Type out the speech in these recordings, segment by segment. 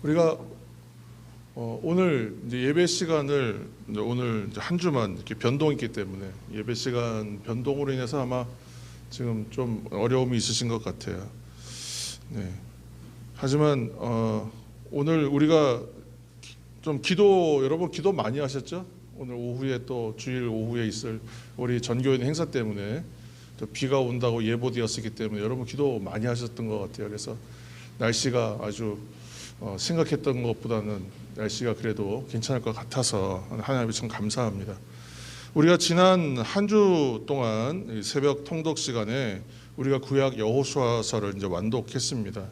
우리가 오늘 이제 예배 시간을 오늘 이제 한 주만 이렇게 변동이 있기 때문에 예배 시간 변동으로 인해서 아마 지금 좀 어려움이 있으신 것 같아요. 네. 하지만 오늘 우리가 좀 여러분 기도 많이 하셨죠? 오늘 오후에 또 주일 오후에 있을 우리 전교인 행사 때문에 또 비가 온다고 예보되었기 때문에 여러분 기도 많이 하셨던 것 같아요. 그래서 날씨가 아주 생각했던 것보다는 날씨가 그래도 괜찮을 것 같아서 하나님께 참 감사합니다. 우리가 지난 한 주 동안 새벽 통독 시간에 우리가 구약 여호수아서를 이제 완독했습니다.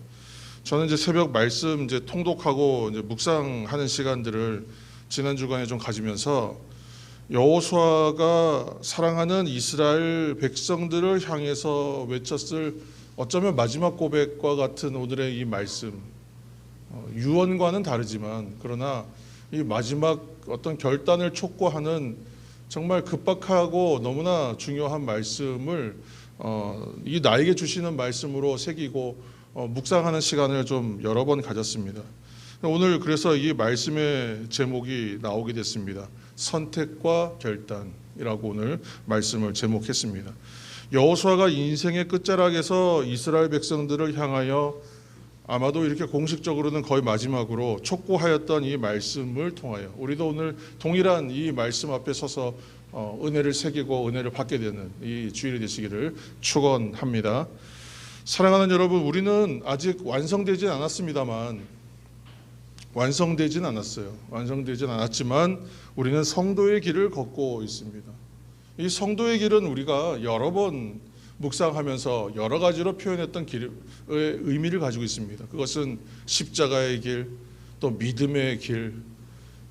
저는 이제 새벽 말씀 이제 통독하고 이제 묵상하는 시간들을 지난 주간에 좀 가지면서 여호수아가 사랑하는 이스라엘 백성들을 향해서 외쳤을 어쩌면 마지막 고백과 같은 오늘의 이 말씀, 유언과는 다르지만 그러나 이 마지막 어떤 결단을 촉구하는 정말 급박하고 너무나 중요한 말씀을 이 나에게 주시는 말씀으로 새기고 묵상하는 시간을 좀 여러 번 가졌습니다. 오늘 그래서 이 말씀의 제목이 나오게 됐습니다. 선택과 결단이라고 오늘 말씀을 제목했습니다. 여호수아가 인생의 끝자락에서 이스라엘 백성들을 향하여 아마도 이렇게 공식적으로는 거의 마지막으로 촉구하였던 이 말씀을 통하여 우리도 오늘 동일한 이 말씀 앞에 서서 은혜를 새기고 은혜를 받게 되는 이 주일이 되시기를 축원합니다. 사랑하는 여러분, 우리는 아직 완성되진 않았습니다만 완성되진 않았지만 우리는 성도의 길을 걷고 있습니다. 이 성도의 길은 우리가 여러 번 묵상하면서 여러 가지로 표현했던 길의 의미를 가지고 있습니다. 그것은 십자가의 길, 또 믿음의 길,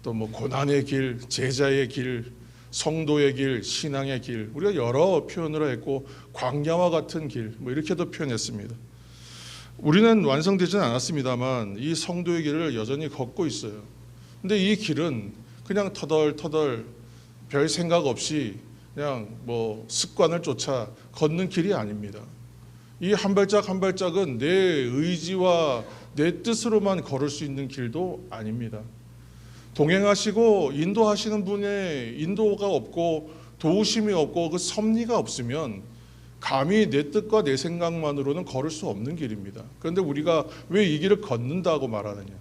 또 고난의 길, 제자의 길, 성도의 길, 신앙의 길, 우리가 여러 표현을 했고 광야와 같은 길 이렇게도 표현했습니다. 우리는 완성되지는 않았습니다만 이 성도의 길을 여전히 걷고 있어요. 근데 이 길은 그냥 터덜터덜 별 생각 없이 그냥 습관을 쫓아 걷는 길이 아닙니다. 이 한 발짝 한 발짝은 내 의지와 내 뜻으로만 걸을 수 있는 길도 아닙니다. 동행하시고 인도하시는 분의 인도가 없고 도우심이 없고 그 섭리가 없으면 감히 내 뜻과 내 생각만으로는 걸을 수 없는 길입니다. 그런데 우리가 왜 이 길을 걷는다고 말하느냐?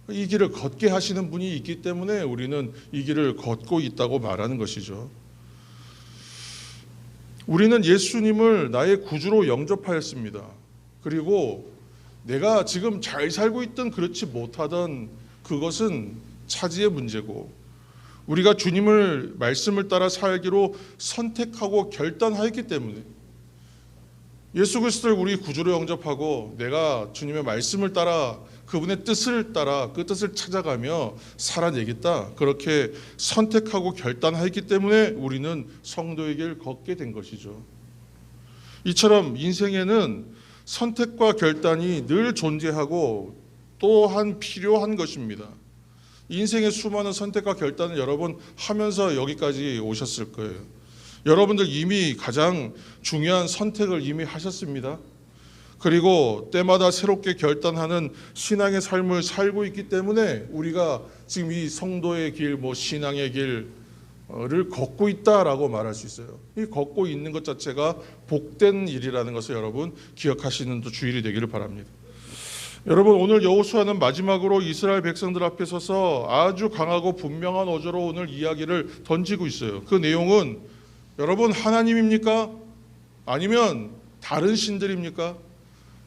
이 길을 걷게 하시는 분이 있기 때문에 우리는 이 길을 걷고 있다고 말하는 것이죠. 우리는 예수님을 나의 구주로 영접하였습니다. 그리고 내가 지금 잘 살고 있든 그렇지 못하든 그것은 차지의 문제고 우리가 주님을 말씀을 따라 살기로 선택하고 결단하였기 때문에 예수 그리스도를 우리 구주로 영접하고 내가 주님의 말씀을 따라 그분의 뜻을 따라 그 뜻을 찾아가며 살아내겠다 그렇게 선택하고 결단하였기 때문에 우리는 성도의 길을 걷게 된 것이죠. 이처럼 인생에는 선택과 결단이 늘 존재하고 또한 필요한 것입니다. 인생의 수많은 선택과 결단을 여러분 하면서 여기까지 오셨을 거예요. 여러분들 이미 가장 중요한 선택을 이미 하셨습니다. 그리고 때마다 새롭게 결단하는 신앙의 삶을 살고 있기 때문에 우리가 지금 이 성도의 길, 신앙의 길을 걷고 있다라고 말할 수 있어요. 이 걷고 있는 것 자체가 복된 일이라는 것을 여러분 기억하시는 주일이 되기를 바랍니다. 여러분, 오늘 여호수아는 마지막으로 이스라엘 백성들 앞에 서서 아주 강하고 분명한 어조로 오늘 이야기를 던지고 있어요. 그 내용은 여러분 하나님입니까? 아니면 다른 신들입니까?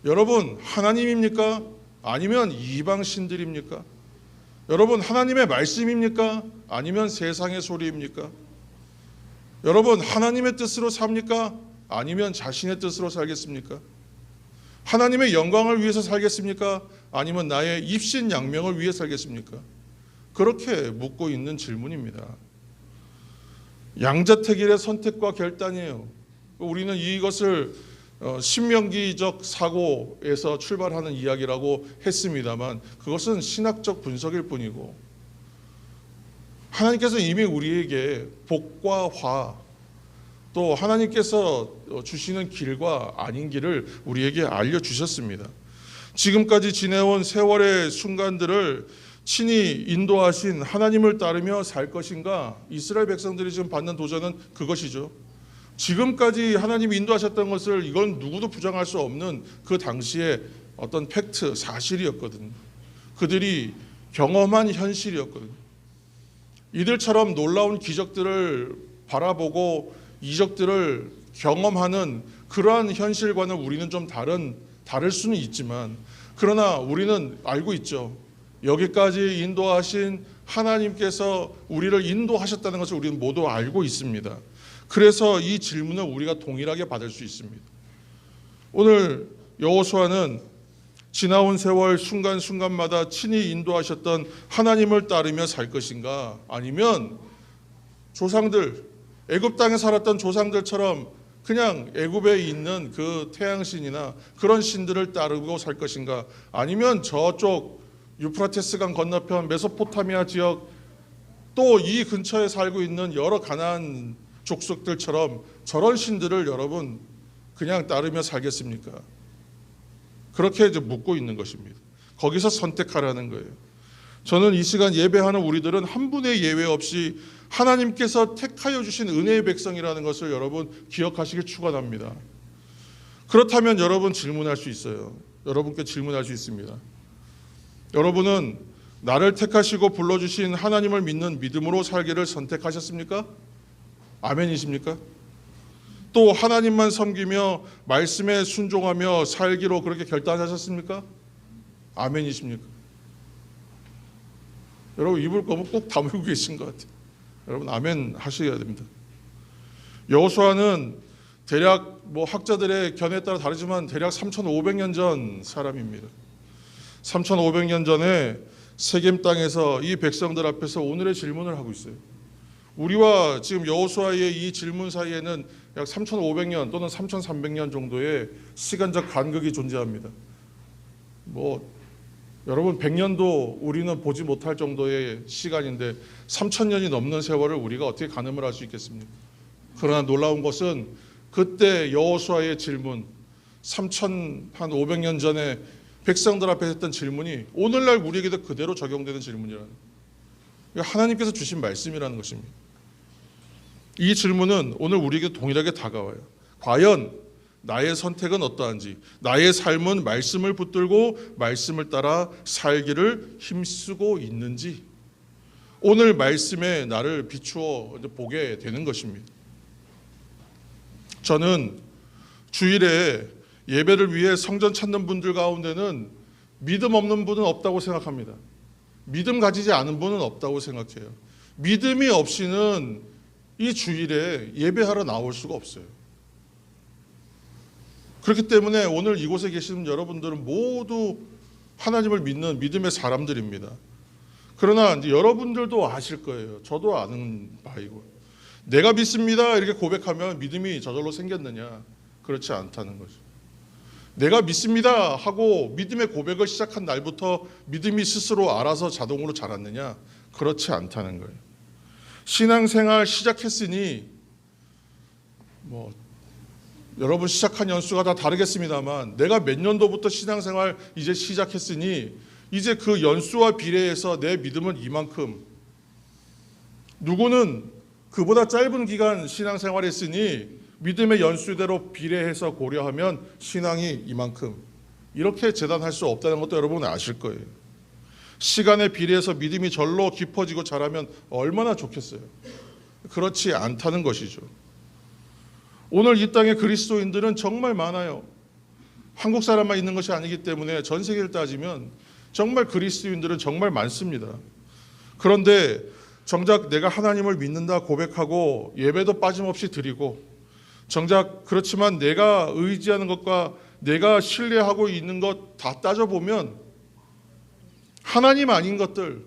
여러분 하나님입니까? 아니면 이방 신들입니까? 여러분 하나님의 말씀입니까? 아니면 세상의 소리입니까? 여러분 하나님의 뜻으로 삽니까? 아니면 자신의 뜻으로 살겠습니까? 하나님의 영광을 위해서 살겠습니까? 아니면 나의 입신 양명을 위해 살겠습니까? 그렇게 묻고 있는 질문입니다. 양자택일의 선택과 결단이에요. 우리는 이것을 신명기적 사고에서 출발하는 이야기라고 했습니다만 그것은 신학적 분석일 뿐이고 하나님께서 이미 우리에게 복과 화 또 하나님께서 주시는 길과 아닌 길을 우리에게 알려주셨습니다. 지금까지 지내온 세월의 순간들을 친히 인도하신 하나님을 따르며 살 것인가? 이스라엘 백성들이 지금 받는 도전은 그것이죠. 지금까지 하나님이 인도하셨던 것을 이건 누구도 부정할 수 없는 그 당시의 어떤 팩트, 사실이었거든요. 그들이 경험한 현실이었거든요. 이들처럼 놀라운 기적들을 바라보고 이적들을 경험하는 그러한 현실과는 우리는 좀 다를 수는 있지만, 그러나 우리는 알고 있죠. 여기까지 인도하신 하나님께서 우리를 인도하셨다는 것을 우리는 모두 알고 있습니다. 그래서 이 질문을 우리가 동일하게 받을 수 있습니다. 오늘 여호수아는 지나온 세월 순간순간마다 친히 인도하셨던 하나님을 따르며 살 것인가, 아니면 조상들, 애굽 땅에 살았던 조상들처럼 그냥 애굽에 있는 그 태양신이나 그런 신들을 따르고 살 것인가, 아니면 저쪽 유프라테스강 건너편 메소포타미아 지역 또 이 근처에 살고 있는 여러 가나안 족속들처럼 저런 신들을 여러분 그냥 따르며 살겠습니까? 그렇게 이제 묻고 있는 것입니다. 거기서 선택하라는 거예요. 저는 이 시간 예배하는 우리들은 한 분의 예외 없이 하나님께서 택하여 주신 은혜의 백성이라는 것을 여러분 기억하시길 축원합니다. 그렇다면 여러분 질문할 수 있어요. 여러분께 질문할 수 있습니다. 여러분은 나를 택하시고 불러주신 하나님을 믿는 믿음으로 살기를 선택하셨습니까? 아멘이십니까? 또 하나님만 섬기며 말씀에 순종하며 살기로 그렇게 결단하셨습니까? 아멘이십니까? 여러분 입을 거면 꼭 다물고 계신 것 같아요. 여러분 아멘 하셔야 됩니다. 여호수아는 대략 학자들의 견해에 따라 다르지만 대략 3,500년 전 사람입니다. 3,500년 전에 세겜 땅에서 이 백성들 앞에서 오늘의 질문을 하고 있어요. 우리와 지금 여호수아의 이 질문 사이에는 약 3,500년 또는 3,300년 정도의 시간적 간극이 존재합니다. 여러분 100년도 우리는 보지 못할 정도의 시간인데 3,000년이 넘는 세월을 우리가 어떻게 가늠을 할 수 있겠습니까? 그러나 놀라운 것은 그때 여호수아의 질문, 3,500년 전에 백성들 앞에 했던 질문이 오늘날 우리에게도 그대로 적용되는 질문이라는 거예요. 하나님께서 주신 말씀이라는 것입니다. 이 질문은 오늘 우리에게 동일하게 다가와요. 과연 나의 선택은 어떠한지, 나의 삶은 말씀을 붙들고 말씀을 따라 살기를 힘쓰고 있는지, 오늘 말씀에 나를 비추어 보게 되는 것입니다. 저는 주일에 예배를 위해 성전 찾는 분들 가운데는 믿음 없는 분은 없다고 생각합니다. 믿음 가지지 않은 분은 없다고 생각해요. 믿음이 없이는 이 주일에 예배하러 나올 수가 없어요. 그렇기 때문에 오늘 이곳에 계시는 여러분들은 모두 하나님을 믿는 믿음의 사람들입니다. 그러나 이제 여러분들도 아실 거예요. 저도 아는 바이고, 내가 믿습니다 이렇게 고백하면 믿음이 저절로 생겼느냐? 그렇지 않다는 거죠. 내가 믿습니다 하고 믿음의 고백을 시작한 날부터 믿음이 스스로 알아서 자동으로 자랐느냐? 그렇지 않다는 거예요. 신앙생활 시작했으니 여러분 시작한 연수가 다 다르겠습니다만, 내가 몇 년도부터 신앙생활 이제 시작했으니 이제 그 연수와 비례해서 내 믿음은 이만큼, 누구는 그보다 짧은 기간 신앙생활 했으니 믿음의 연수대로 비례해서 고려하면 신앙이 이만큼, 이렇게 재단할 수 없다는 것도 여러분은 아실 거예요. 시간에 비례해서 믿음이 절로 깊어지고 자라면 얼마나 좋겠어요. 그렇지 않다는 것이죠. 오늘 이 땅의 그리스도인들은 정말 많아요. 한국 사람만 있는 것이 아니기 때문에 전 세계를 따지면 정말 그리스도인들은 정말 많습니다. 그런데 정작 내가 하나님을 믿는다 고백하고 예배도 빠짐없이 드리고, 정작 그렇지만 내가 의지하는 것과 내가 신뢰하고 있는 것 다 따져보면 하나님 아닌 것들,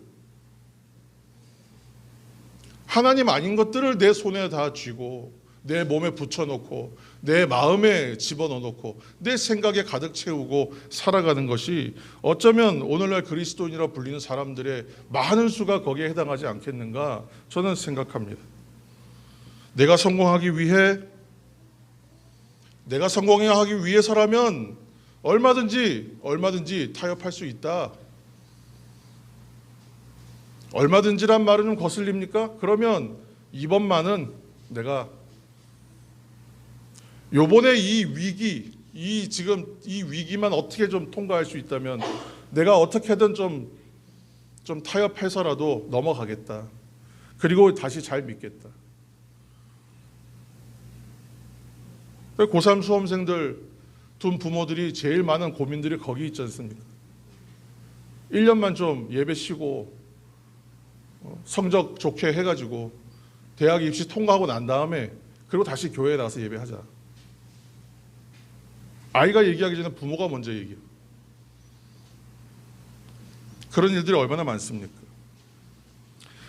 하나님 아닌 것들을 내 손에 다 쥐고 내 몸에 붙여놓고 내 마음에 집어넣어놓고 내 생각에 가득 채우고 살아가는 것이 어쩌면 오늘날 그리스도인이라 불리는 사람들의 많은 수가 거기에 해당하지 않겠는가 저는 생각합니다. 내가 성공하기 위해서라면 얼마든지 타협할 수 있다. 얼마든지란 말은 좀 거슬립니까? 그러면 이번만은 내가 요번에 이 위기만 어떻게 좀 통과할 수 있다면 내가 어떻게든 좀 타협해서라도 넘어가겠다. 그리고 다시 잘 믿겠다. 고3 수험생들 둔 부모들이 제일 많은 고민들이 거기 있지 않습니까? 1년만 좀 예배 쉬고 성적 좋게 해가지고 대학 입시 통과하고 난 다음에 그리고 다시 교회에 나가서 예배하자. 아이가 얘기하기 전에 부모가 먼저 얘기해요. 그런 일들이 얼마나 많습니까?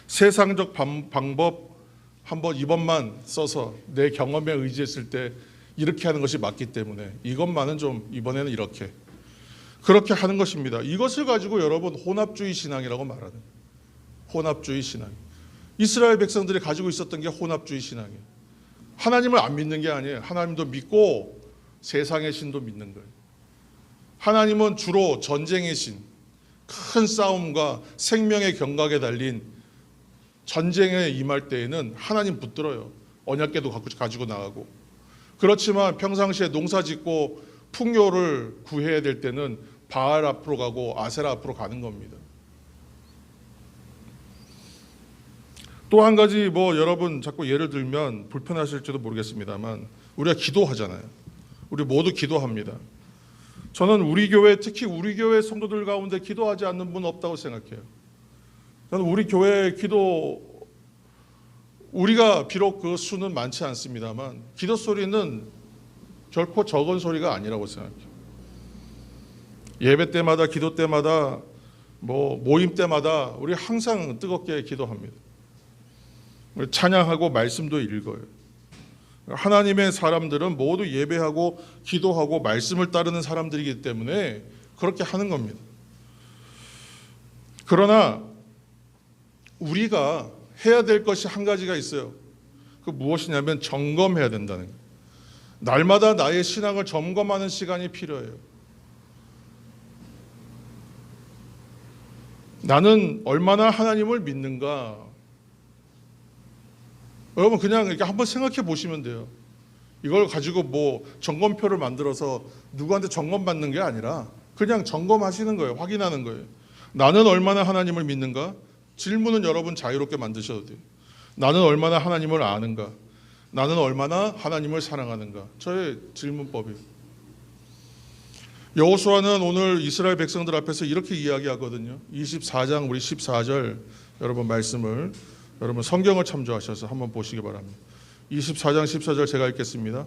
세상적 방법 한번 이번만 써서 내 경험에 의지했을 때 이렇게 하는 것이 맞기 때문에 이것만은 좀 이번에는 그렇게 하는 것입니다. 이것을 가지고 여러분 혼합주의 신앙이라고 말하는 혼합주의 신앙. 이스라엘 백성들이 가지고 있었던 게 혼합주의 신앙이에요. 하나님을 안 믿는 게 아니에요. 하나님도 믿고 세상의 신도 믿는 거예요. 하나님은 주로 전쟁의 신, 큰 싸움과 생명의 경각에 달린 전쟁에 임할 때에는 하나님 붙들어요. 언약궤도 가지고 나가고. 그렇지만 평상시에 농사 짓고 풍요를 구해야 될 때는 바알 앞으로 가고 아세라 앞으로 가는 겁니다. 또 한 가지 여러분 자꾸 예를 들면 불편하실지도 모르겠습니다만 우리가 기도하잖아요. 우리 모두 기도합니다. 저는 우리 교회 특히 우리 교회 성도들 가운데 기도하지 않는 분 없다고 생각해요. 저는 우리 교회 기도 우리가 비록 그 수는 많지 않습니다만 기도 소리는 결코 적은 소리가 아니라고 생각해요. 예배 때마다 기도 때마다 모임 때마다 우리 항상 뜨겁게 기도합니다. 우리 찬양하고 말씀도 읽어요. 하나님의 사람들은 모두 예배하고 기도하고 말씀을 따르는 사람들이기 때문에 그렇게 하는 겁니다. 그러나 우리가 해야 될 것이 한 가지가 있어요. 그 무엇이냐면 점검해야 된다는 거예요. 날마다 나의 신앙을 점검하는 시간이 필요해요. 나는 얼마나 하나님을 믿는가? 여러분 그냥 이렇게 한번 생각해 보시면 돼요. 이걸 가지고 점검표를 만들어서 누구한테 점검받는 게 아니라 그냥 점검하시는 거예요. 확인하는 거예요. 나는 얼마나 하나님을 믿는가? 질문은 여러분 자유롭게 만드셔도 돼요. 나는 얼마나 하나님을 아는가? 나는 얼마나 하나님을 사랑하는가? 저의 질문법이에요. 여호수아는 오늘 이스라엘 백성들 앞에서 이렇게 이야기하거든요. 24장 우리 14절 여러분 말씀을 여러분 성경을 참조하셔서 한번 보시기 바랍니다. 24장 14절 제가 읽겠습니다.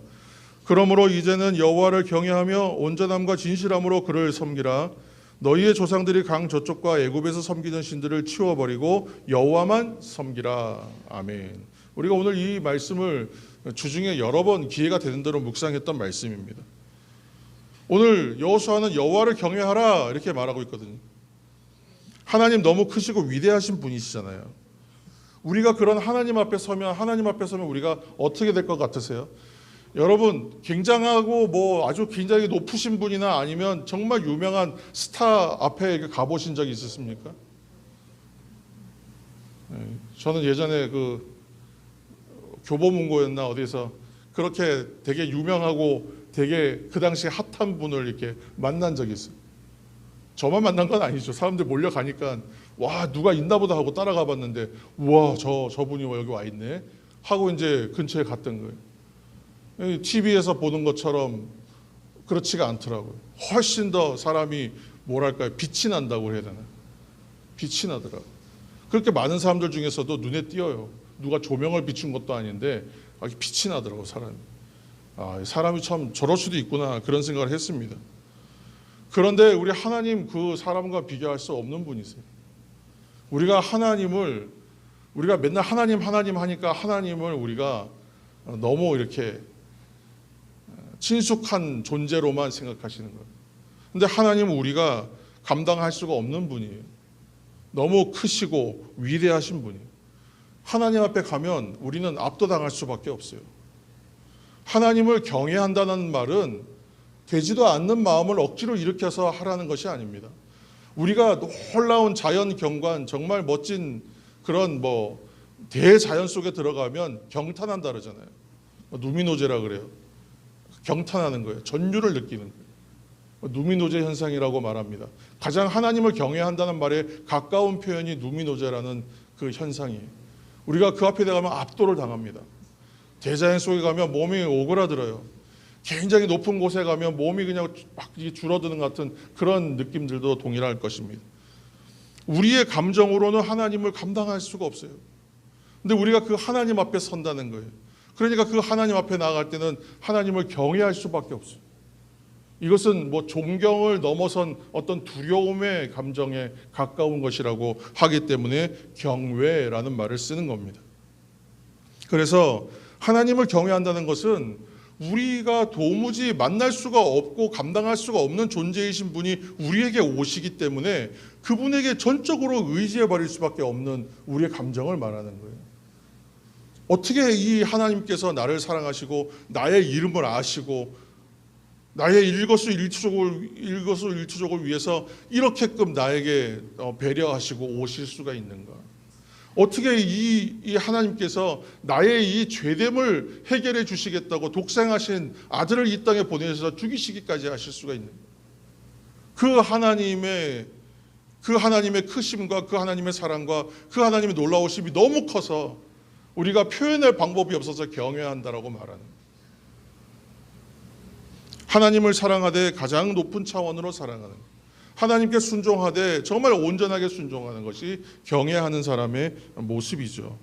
그러므로 이제는 여호와를 경외하며 온전함과 진실함으로 그를 섬기라. 너희의 조상들이 강 저쪽과 애굽에서 섬기던 신들을 치워버리고 여호와만 섬기라. 아멘. 우리가 오늘 이 말씀을 주중에 여러 번 기회가 되는 대로 묵상했던 말씀입니다. 오늘 여호수아는 여호와를 경외하라 이렇게 말하고 있거든요. 하나님 너무 크시고 위대하신 분이시잖아요. 우리가 그런 하나님 앞에 서면 우리가 어떻게 될 것 같으세요? 여러분 굉장하고 아주 굉장히 높으신 분이나 아니면 정말 유명한 스타 앞에 가보신 적이 있으십니까? 저는 예전에 그 교보문고였나 어디서 그렇게 되게 유명하고 되게 그 당시 핫한 분을 이렇게 만난 적이 있어요. 저만 만난 건 아니죠. 사람들 몰려가니까 와 누가 있나 보다 하고 따라가 봤는데 우와 저분이 여기 와 있네 하고 이제 근처에 갔던 거예요. TV에서 보는 것처럼 그렇지가 않더라고요. 훨씬 더 사람이 뭐랄까요 빛이 난다고 해야 되나? 빛이 나더라고요. 그렇게 많은 사람들 중에서도 눈에 띄어요. 누가 조명을 비춘 것도 아닌데 빛이 나더라고요. 사람이 참 저럴 수도 있구나 그런 생각을 했습니다. 그런데 우리 하나님 그 사람과 비교할 수 없는 분이세요. 우리가 맨날 하나님 하니까 하나님을 우리가 너무 이렇게 친숙한 존재로만 생각하시는 거예요. 근데 하나님은 우리가 감당할 수가 없는 분이에요. 너무 크시고 위대하신 분이에요. 하나님 앞에 가면 우리는 압도당할 수밖에 없어요. 하나님을 경외한다는 말은 되지도 않는 마음을 억지로 일으켜서 하라는 것이 아닙니다. 우리가 놀라운 자연 경관, 정말 멋진 그런 대자연 속에 들어가면 경탄한다 그러잖아요. 누미노제라 그래요. 경탄하는 거예요. 전율을 느끼는 거예요. 누미노제 현상이라고 말합니다. 가장 하나님을 경외한다는 말에 가까운 표현이 누미노제라는 그 현상이에요. 우리가 그 앞에 가면 압도를 당합니다. 대자연 속에 가면 몸이 오그라들어요. 굉장히 높은 곳에 가면 몸이 그냥 막 줄어드는 것 같은 그런 느낌들도 동일할 것입니다. 우리의 감정으로는 하나님을 감당할 수가 없어요. 근데 우리가 그 하나님 앞에 선다는 거예요. 그러니까 그 하나님 앞에 나아갈 때는 하나님을 경외할 수밖에 없어요. 이것은 존경을 넘어선 어떤 두려움의 감정에 가까운 것이라고 하기 때문에 경외라는 말을 쓰는 겁니다. 그래서 하나님을 경외한다는 것은 우리가 도무지 만날 수가 없고 감당할 수가 없는 존재이신 분이 우리에게 오시기 때문에 그분에게 전적으로 의지해 버릴 수밖에 없는 우리의 감정을 말하는 거예요. 어떻게 이 하나님께서 나를 사랑하시고 나의 이름을 아시고 나의 일거수일투족을 위해서 이렇게끔 나에게 배려하시고 오실 수가 있는가? 어떻게 이 하나님께서 나의 이 죄됨을 해결해 주시겠다고 독생하신 아들을 이 땅에 보내셔서 죽이시기까지 하실 수가 있는가? 그 하나님의 크심과 그 하나님의 사랑과 그 하나님의 놀라우심이 너무 커서 우리가 표현할 방법이 없어서 경외한다라고 말하는 거예요. 하나님을 사랑하되 가장 높은 차원으로 사랑하는 거예요. 하나님께 순종하되 정말 온전하게 순종하는 것이 경외하는 사람의 모습이죠.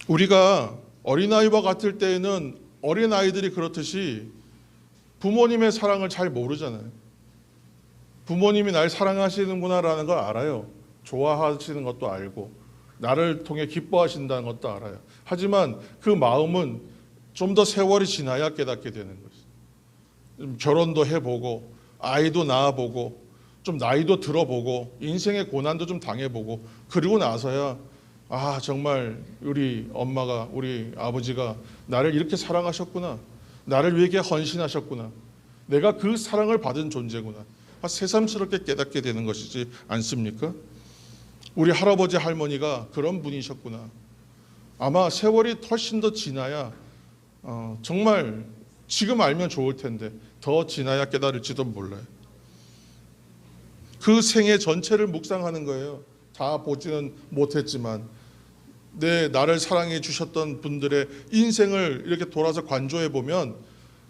우리가 어린아이와 같을 때에는 어린아이들이 그렇듯이 부모님의 사랑을 잘 모르잖아요. 부모님이 날 사랑하시는구나라는 걸 알아요. 좋아하시는 것도 알고 나를 통해 기뻐하신다는 것도 알아요. 하지만 그 마음은 좀 더 세월이 지나야 깨닫게 되는 거죠. 좀 결혼도 해보고 아이도 낳아보고 좀 나이도 들어보고 인생의 고난도 좀 당해보고 그리고 나서야 정말 우리 엄마가 우리 아버지가 나를 이렇게 사랑하셨구나. 나를 위해 헌신하셨구나. 내가 그 사랑을 받은 존재구나. 새삼스럽게 깨닫게 되는 것이지 않습니까? 우리 할아버지 할머니가 그런 분이셨구나. 아마 세월이 훨씬 더 지나야 정말 지금 알면 좋을 텐데 더 지나야 깨달을지도 몰라요. 그 생애 전체를 묵상하는 거예요. 다 보지는 못했지만 나를 사랑해 주셨던 분들의 인생을 이렇게 돌아서 관조해 보면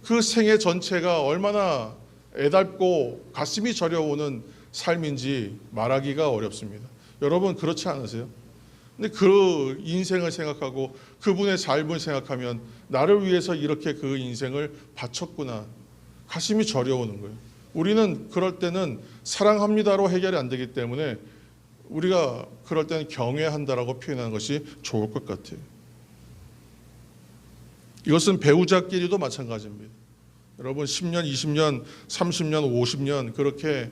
그 생애 전체가 얼마나 애달고 가슴이 저려오는 삶인지 말하기가 어렵습니다. 여러분 그렇지 않으세요? 근데 그 인생을 생각하고 그분의 삶을 생각하면 나를 위해서 이렇게 그 인생을 바쳤구나. 가슴이 저려오는 거예요. 우리는 그럴 때는 사랑합니다로 해결이 안 되기 때문에 우리가 그럴 때는 경외한다라고 표현하는 것이 좋을 것 같아요. 이것은 배우자끼리도 마찬가지입니다. 여러분 10년, 20년, 30년, 50년 그렇게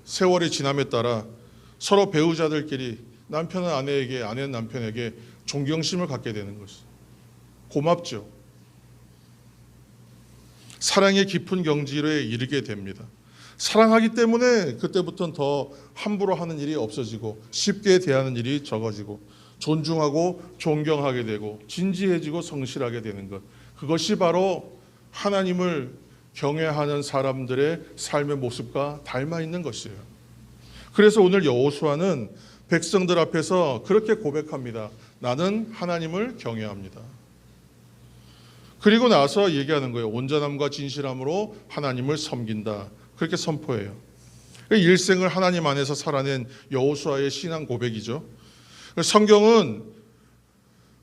세월이 지남에 따라 서로 배우자들끼리 남편은 아내에게, 아내는 남편에게 존경심을 갖게 되는 것이죠. 고맙죠. 사랑의 깊은 경지에 이르게 됩니다. 사랑하기 때문에 그때부터는 더 함부로 하는 일이 없어지고 쉽게 대하는 일이 적어지고 존중하고 존경하게 되고 진지해지고 성실하게 되는 것. 그것이 바로 하나님을 경외하는 사람들의 삶의 모습과 닮아 있는 것이에요. 그래서 오늘 여호수아는 백성들 앞에서 그렇게 고백합니다. 나는 하나님을 경외합니다. 그리고 나서 얘기하는 거예요. 온전함과 진실함으로 하나님을 섬긴다. 그렇게 선포해요. 일생을 하나님 안에서 살아낸 여호수아의 신앙 고백이죠. 성경은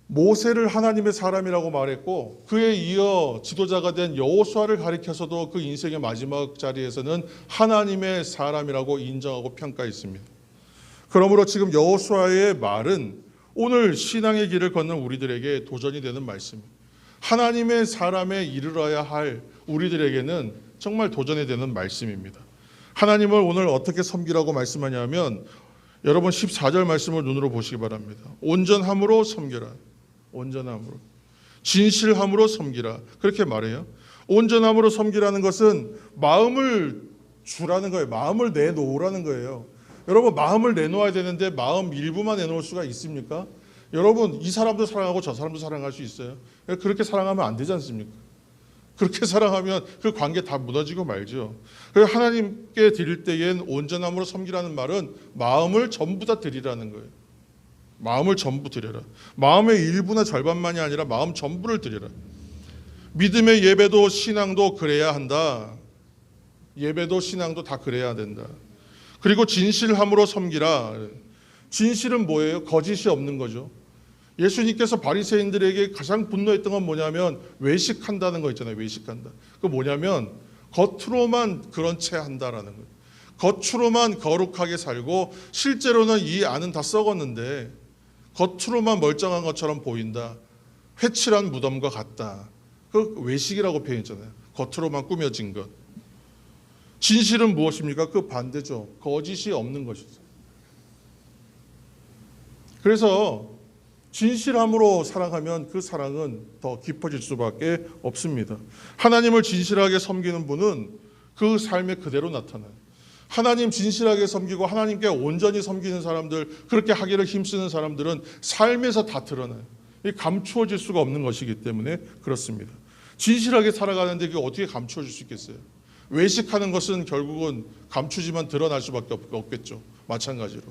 모세를 하나님의 사람이라고 말했고 그에 이어 지도자가 된 여호수아를 가리켜서도 그 인생의 마지막 자리에서는 하나님의 사람이라고 인정하고 평가했습니다. 그러므로 지금 여호수아의 말은 오늘 신앙의 길을 걷는 우리들에게 도전이 되는 말씀입니다. 하나님의 사람에 이르러야 할 우리들에게는 정말 도전이 되는 말씀입니다. 하나님을 오늘 어떻게 섬기라고 말씀하냐면 여러분 14절 말씀을 눈으로 보시기 바랍니다. 온전함으로 섬겨라. 온전함으로. 진실함으로 섬기라. 그렇게 말해요. 온전함으로 섬기라는 것은 마음을 주라는 거예요. 마음을 내놓으라는 거예요. 여러분, 마음을 내놓아야 되는데 마음 일부만 내놓을 수가 있습니까? 여러분, 이 사람도 사랑하고 저 사람도 사랑할 수 있어요. 그렇게 사랑하면 안 되지 않습니까? 그렇게 사랑하면 그 관계 다 무너지고 말죠. 그래서 하나님께 드릴 때엔 온전함으로 섬기라는 말은 마음을 전부 다 드리라는 거예요. 마음을 전부 드려라. 마음의 일부나 절반만이 아니라 마음 전부를 드려라. 믿음의 예배도 신앙도 그래야 한다. 예배도 신앙도 다 그래야 된다. 그리고 진실함으로 섬기라. 진실은 뭐예요? 거짓이 없는 거죠. 예수님께서 바리새인들에게 가장 분노했던 건 뭐냐면 외식한다는 거 있잖아요. 외식한다. 그 뭐냐면 겉으로만 그런 채 한다라는 거예요. 겉으로만 거룩하게 살고 실제로는 이 안은 다 썩었는데 겉으로만 멀쩡한 것처럼 보인다. 회칠한 무덤과 같다. 그 외식이라고 표현했잖아요. 겉으로만 꾸며진 것. 진실은 무엇입니까? 그 반대죠. 거짓이 없는 것이죠. 그래서 진실함으로 사랑하면 그 사랑은 더 깊어질 수밖에 없습니다. 하나님을 진실하게 섬기는 분은 그 삶에 그대로 나타나요. 하나님 진실하게 섬기고 하나님께 온전히 섬기는 사람들, 그렇게 하기를 힘쓰는 사람들은 삶에서 다 드러나요. 감추어질 수가 없는 것이기 때문에 그렇습니다. 진실하게 살아가는데 그게 어떻게 감추어질 수 있겠어요? 외식하는 것은 결국은 감추지만 드러날 수밖에 없겠죠. 마찬가지로.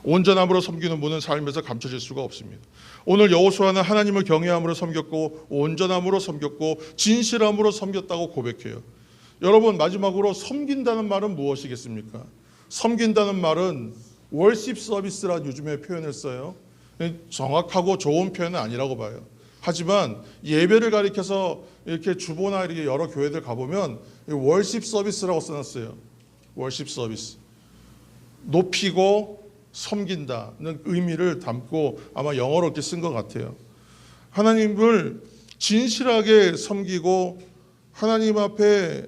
온전함으로 섬기는 분은 삶에서 감춰질 수가 없습니다. 오늘 여호수아는 하나님을 경외함으로 섬겼고 온전함으로 섬겼고 진실함으로 섬겼다고 고백해요. 여러분, 마지막으로 섬긴다는 말은 무엇이겠습니까? 섬긴다는 말은 월십 서비스라는 요즘에 표현을 써요. 정확하고 좋은 표현은 아니라고 봐요. 하지만 예배를 가리켜서 이렇게 주보나 이렇게 여러 교회들 가보면 월십 서비스라고 써놨어요. 월십 서비스. 높이고 섬긴다는 의미를 담고 아마 영어로 이렇게 쓴 것 같아요. 하나님을 진실하게 섬기고 하나님 앞에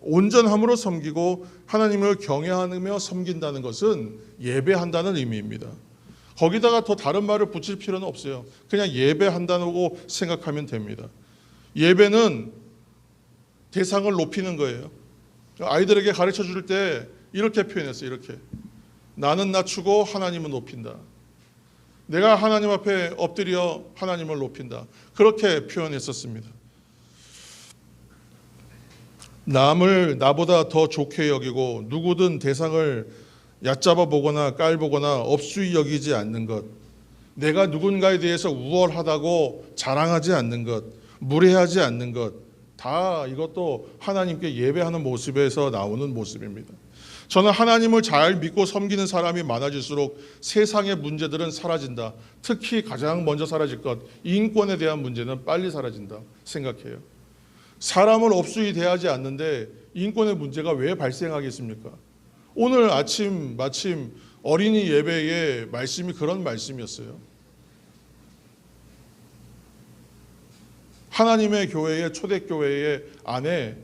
온전함으로 섬기고 하나님을 경외하며 섬긴다는 것은 예배한다는 의미입니다. 거기다가 더 다른 말을 붙일 필요는 없어요. 그냥 예배한다고 생각하면 됩니다. 예배는 대상을 높이는 거예요. 아이들에게 가르쳐 줄 때 이렇게 표현했어요. 이렇게. 나는 낮추고 하나님은 높인다. 내가 하나님 앞에 엎드려 하나님을 높인다. 그렇게 표현했었습니다. 남을 나보다 더 좋게 여기고 누구든 대상을 얕잡아 보거나 깔보거나 업수히 여기지 않는 것, 내가 누군가에 대해서 우월하다고 자랑하지 않는 것, 무례하지 않는 것, 다 이것도 하나님께 예배하는 모습에서 나오는 모습입니다. 저는 하나님을 잘 믿고 섬기는 사람이 많아질수록 세상의 문제들은 사라진다. 특히 가장 먼저 사라질 것, 인권에 대한 문제는 빨리 사라진다 생각해요. 사람을 업수히 대하지 않는데 인권의 문제가 왜 발생하겠습니까? 오늘 아침 마침 어린이 예배의 말씀이 그런 말씀이었어요. 하나님의 교회의 초대교회의 안에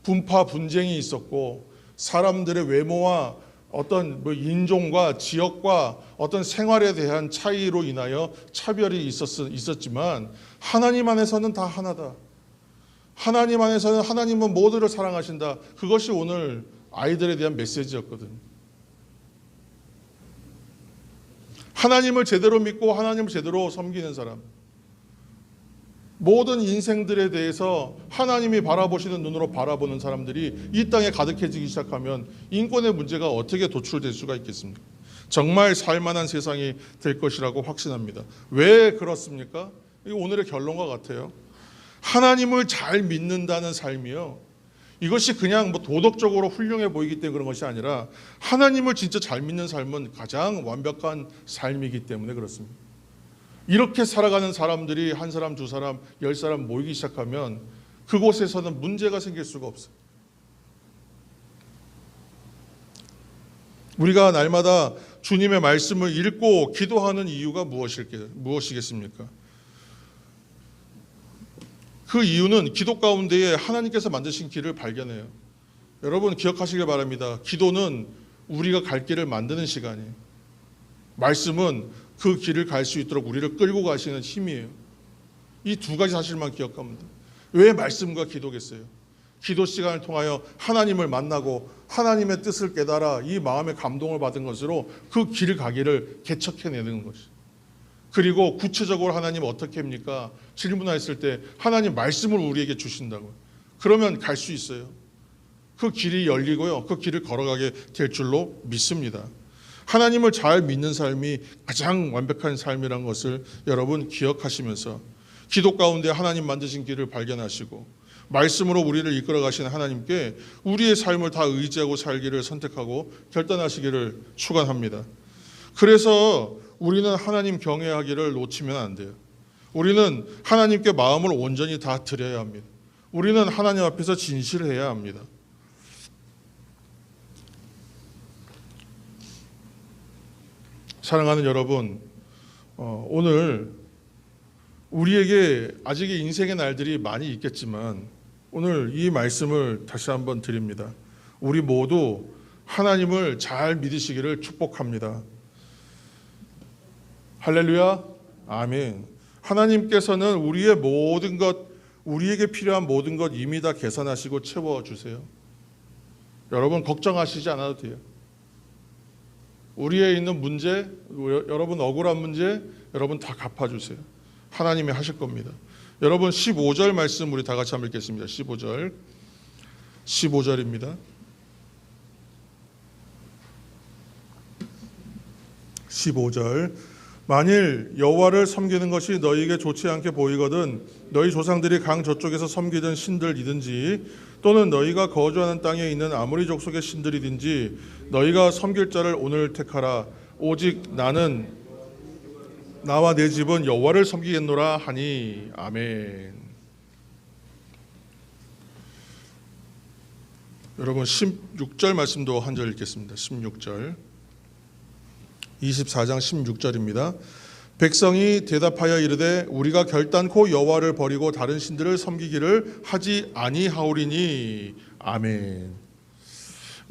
분파 분쟁이 있었고 사람들의 외모와 어떤 인종과 지역과 어떤 생활에 대한 차이로 인하여 차별이 있었지만 하나님 안에서는 다 하나다. 하나님 안에서는 하나님은 모두를 사랑하신다. 그것이 오늘 아이들에 대한 메시지였거든. 하나님을 제대로 믿고 하나님을 제대로 섬기는 사람, 모든 인생들에 대해서 하나님이 바라보시는 눈으로 바라보는 사람들이 이 땅에 가득해지기 시작하면 인권의 문제가 어떻게 도출될 수가 있겠습니까? 정말 살만한 세상이 될 것이라고 확신합니다. 왜 그렇습니까? 이게 오늘의 결론과 같아요. 하나님을 잘 믿는다는 삶이요, 이것이 그냥 도덕적으로 훌륭해 보이기 때문에 그런 것이 아니라 하나님을 진짜 잘 믿는 삶은 가장 완벽한 삶이기 때문에 그렇습니다. 이렇게 살아가는 사람들이 한 사람, 두 사람, 10사람 모이기 시작하면 그곳에서는 문제가 생길 수가 없어요. 우리가 날마다 주님의 말씀을 읽고 기도하는 이유가 무엇이겠습니까? 그 이유는 기도 가운데에 하나님께서 만드신 길을 발견해요. 여러분 기억하시길 바랍니다. 기도는 우리가 갈 길을 만드는 시간이에요. 말씀은 그 길을 갈 수 있도록 우리를 끌고 가시는 힘이에요. 이 두 가지 사실만 기억하면 돼요. 왜 말씀과 기도겠어요? 기도 시간을 통하여 하나님을 만나고 하나님의 뜻을 깨달아 이 마음의 감동을 받은 것으로 그 길을 가기를 개척해내는 것이. 그리고 구체적으로 하나님 어떻게 합니까? 질문하였을 때 하나님 말씀을 우리에게 주신다고요. 그러면 갈 수 있어요. 그 길이 열리고요. 그 길을 걸어가게 될 줄로 믿습니다. 하나님을 잘 믿는 삶이 가장 완벽한 삶이라는 것을 여러분 기억하시면서 기도 가운데 하나님 만드신 길을 발견하시고 말씀으로 우리를 이끌어 가시는 하나님께 우리의 삶을 다 의지하고 살기를 선택하고 결단하시기를 축원합니다. 그래서 우리는 하나님 경외하기를 놓치면 안 돼요. 우리는 하나님께 마음을 온전히 다 드려야 합니다. 우리는 하나님 앞에서 진실해야 합니다. 사랑하는 여러분, 오늘 우리에게 아직의 인생의 날들이 많이 있겠지만 오늘 이 말씀을 다시 한번 드립니다. 우리 모두 하나님을 잘 믿으시기를 축복합니다. 할렐루야, 아멘. 하나님께서는 우리의 모든 것, 우리에게 필요한 모든 것 이미 다 계산하시고 채워주세요. 여러분 걱정하시지 않아도 돼요. 우리에 있는 문제, 여러분 억울한 문제, 여러분 다 갚아주세요. 하나님이 하실 겁니다. 여러분 15절 말씀 우리 다 같이 한번 읽겠습니다. 15절입니다. 15절 만일 여호와를 섬기는 것이 너희에게 좋지 않게 보이거든 너희 조상들이 강 저쪽에서 섬기던 신들이든지 또는 너희가 거주하는 땅에 있는 아무리 족속의 신들이든지 너희가 섬길 자를 오늘 택하라. 오직 나는 나와 내 집은 여호와를 섬기겠노라 하니. 아멘. 여러분 16절 말씀도 한 절 읽겠습니다. 16절 24장 16절입니다. 백성이 대답하여 이르되 우리가 결단코 여호와를 버리고 다른 신들을 섬기기를 하지 아니하오리니. 아멘.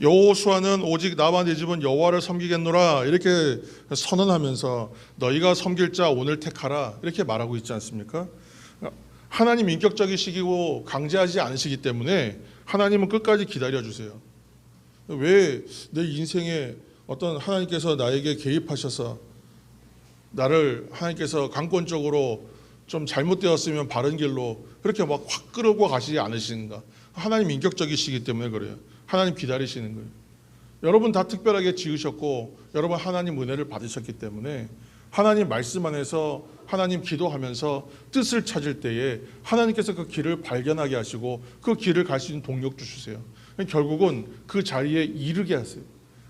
여호수아는 오직 나와 내 집은 여호와를 섬기겠노라 이렇게 선언하면서 너희가 섬길 자 오늘 택하라 이렇게 말하고 있지 않습니까? 하나님 인격적이시고 강제하지 않으시기 때문에 하나님은 끝까지 기다려주세요. 왜 내 인생에 어떤 하나님께서 나에게 개입하셔서 나를 하나님께서 강권적으로 좀 잘못되었으면 바른 길로 그렇게 막 확 끌고 가시지 않으시는가? 하나님 인격적이시기 때문에 그래요. 하나님 기다리시는 거예요. 여러분 다 특별하게 지으셨고 여러분 하나님 은혜를 받으셨기 때문에 하나님 말씀 안에서 하나님 기도하면서 뜻을 찾을 때에 하나님께서 그 길을 발견하게 하시고 그 길을 갈 수 있는 동력 주시세요. 결국은 그 자리에 이르게 하세요.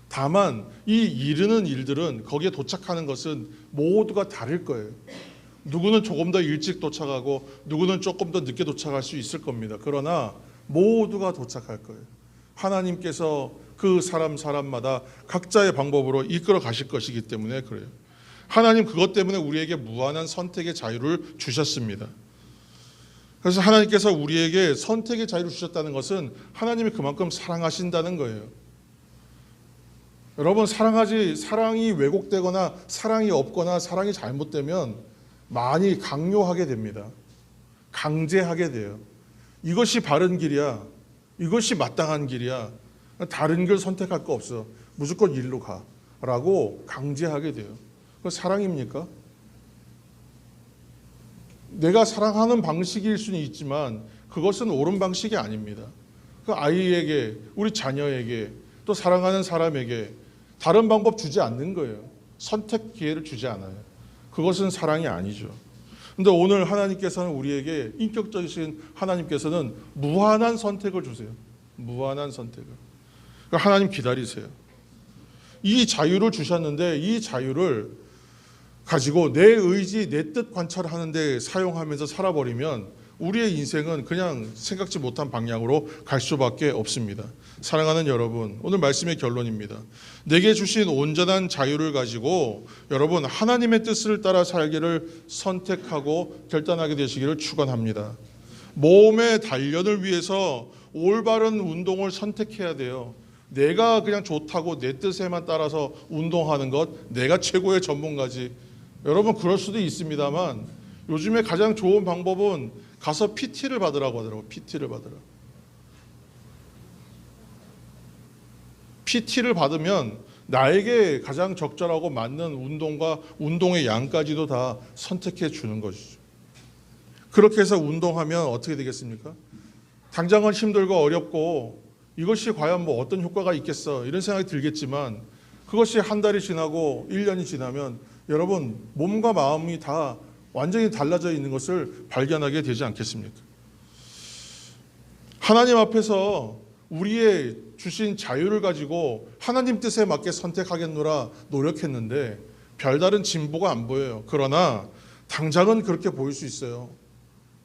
다만 이 이르는 일들은 거기에 도착하는 것은 모두가 다를 거예요. 누구는 조금 더 일찍 도착하고 누구는 조금 더 늦게 도착할 수 있을 겁니다. 그러나 모두가 도착할 거예요. 하나님께서 그 사람마다 각자의 방법으로 이끌어 가실 것이기 때문에 그래요. 하나님 그것 때문에 우리에게 무한한 선택의 자유를 주셨습니다. 그래서 하나님께서 우리에게 선택의 자유를 주셨다는 것은 하나님이 그만큼 사랑하신다는 거예요. 여러분 사랑이 왜곡되거나 사랑이 없거나 사랑이 잘못되면 많이 강요하게 됩니다. 강제하게 돼요. 이것이 바른 길이야. 이것이 마땅한 길이야. 다른 길 선택할 거 없어. 무조건 일로 가. 라고 강제하게 돼요. 그건 사랑입니까? 내가 사랑하는 방식일 수는 있지만 그것은 옳은 방식이 아닙니다. 그 아이에게, 우리 자녀에게, 또 사랑하는 사람에게 다른 방법 주지 않는 거예요. 선택 기회를 주지 않아요. 그것은 사랑이 아니죠. 근데 오늘 하나님께서는 우리에게 인격적이신 하나님께서는 무한한 선택을 주세요. 무한한 선택을. 하나님 기다리세요. 이 자유를 주셨는데 이 자유를 가지고 내 의지, 내 뜻 관찰하는데 사용하면서 살아버리면 우리의 인생은 그냥 생각지 못한 방향으로 갈 수밖에 없습니다. 사랑하는 여러분, 오늘 말씀의 결론입니다. 내게 주신 온전한 자유를 가지고 여러분 하나님의 뜻을 따라 살기를 선택하고 결단하게 되시기를 축원합니다. 몸의 단련을 위해서 올바른 운동을 선택해야 돼요. 내가 그냥 좋다고 내 뜻에만 따라서 운동하는 것, 내가 최고의 전문가지, 여러분 그럴 수도 있습니다만 요즘에 가장 좋은 방법은 가서 PT를 받으라고 하더라고요. PT를 받으라. PT를 받으면 나에게 가장 적절하고 맞는 운동과 운동의 양까지도 다 선택해 주는 것이죠. 그렇게 해서 운동하면 어떻게 되겠습니까? 당장은 힘들고 어렵고 이것이 과연 뭐 어떤 효과가 있겠어 이런 생각이 들겠지만 그것이 한 달이 지나고 1년이 지나면 여러분 몸과 마음이 다 완전히 달라져 있는 것을 발견하게 되지 않겠습니까? 하나님 앞에서 우리의 주신 자유를 가지고 하나님 뜻에 맞게 선택하겠노라 노력했는데 별다른 진보가 안 보여요. 그러나 당장은 그렇게 보일 수 있어요.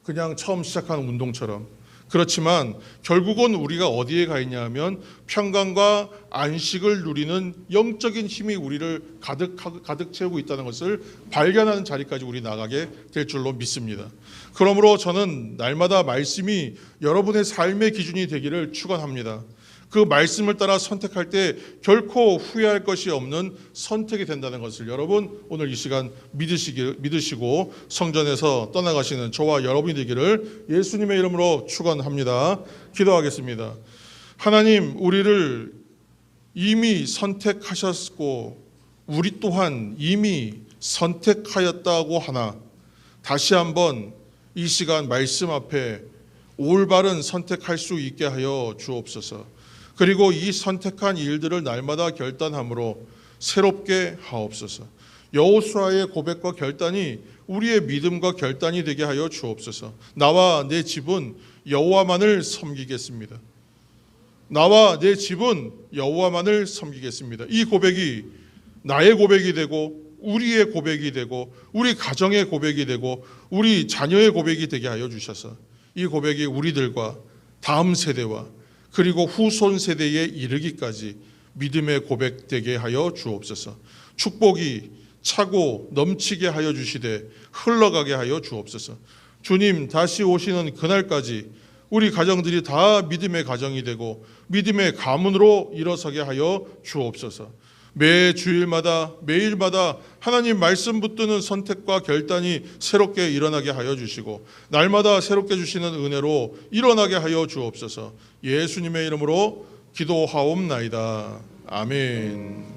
그냥 처음 시작한 운동처럼. 그렇지만 결국은 우리가 어디에 가 있냐 하면 평강과 안식을 누리는 영적인 힘이 우리를 가득 채우고 있다는 것을 발견하는 자리까지 우리 나가게 될 줄로 믿습니다. 그러므로 저는 날마다 말씀이 여러분의 삶의 기준이 되기를 축원합니다. 그 말씀을 따라 선택할 때 결코 후회할 것이 없는 선택이 된다는 것을 여러분 오늘 이 시간 믿으시고 성전에서 떠나가시는 저와 여러분이 되기를 예수님의 이름으로 축원합니다. 기도하겠습니다. 하나님, 우리를 이미 선택하셨고 우리 또한 이미 선택하였다고 하나 다시 한번 이 시간 말씀 앞에 올바른 선택할 수 있게 하여 주옵소서. 그리고 이 선택한 일들을 날마다 결단함으로 새롭게 하옵소서. 여호수아의 고백과 결단이 우리의 믿음과 결단이 되게 하여 주옵소서. 나와 내 집은 여호와만을 섬기겠습니다. 나와 내 집은 여호와만을 섬기겠습니다. 이 고백이 나의 고백이 되고 우리의 고백이 되고 우리 가정의 고백이 되고 우리 자녀의 고백이 되게 하여 주셔서 이 고백이 우리들과 다음 세대와 그리고 후손 세대에 이르기까지 믿음의 고백되게 하여 주옵소서. 축복이 차고 넘치게 하여 주시되 흘러가게 하여 주옵소서. 주님 다시 오시는 그날까지 우리 가정들이 다 믿음의 가정이 되고 믿음의 가문으로 일어서게 하여 주옵소서. 매 주일마다 매일마다 하나님 말씀 붙드는 선택과 결단이 새롭게 일어나게 하여 주시고 날마다 새롭게 주시는 은혜로 일어나게 하여 주옵소서. 예수님의 이름으로 기도하옵나이다. 아멘.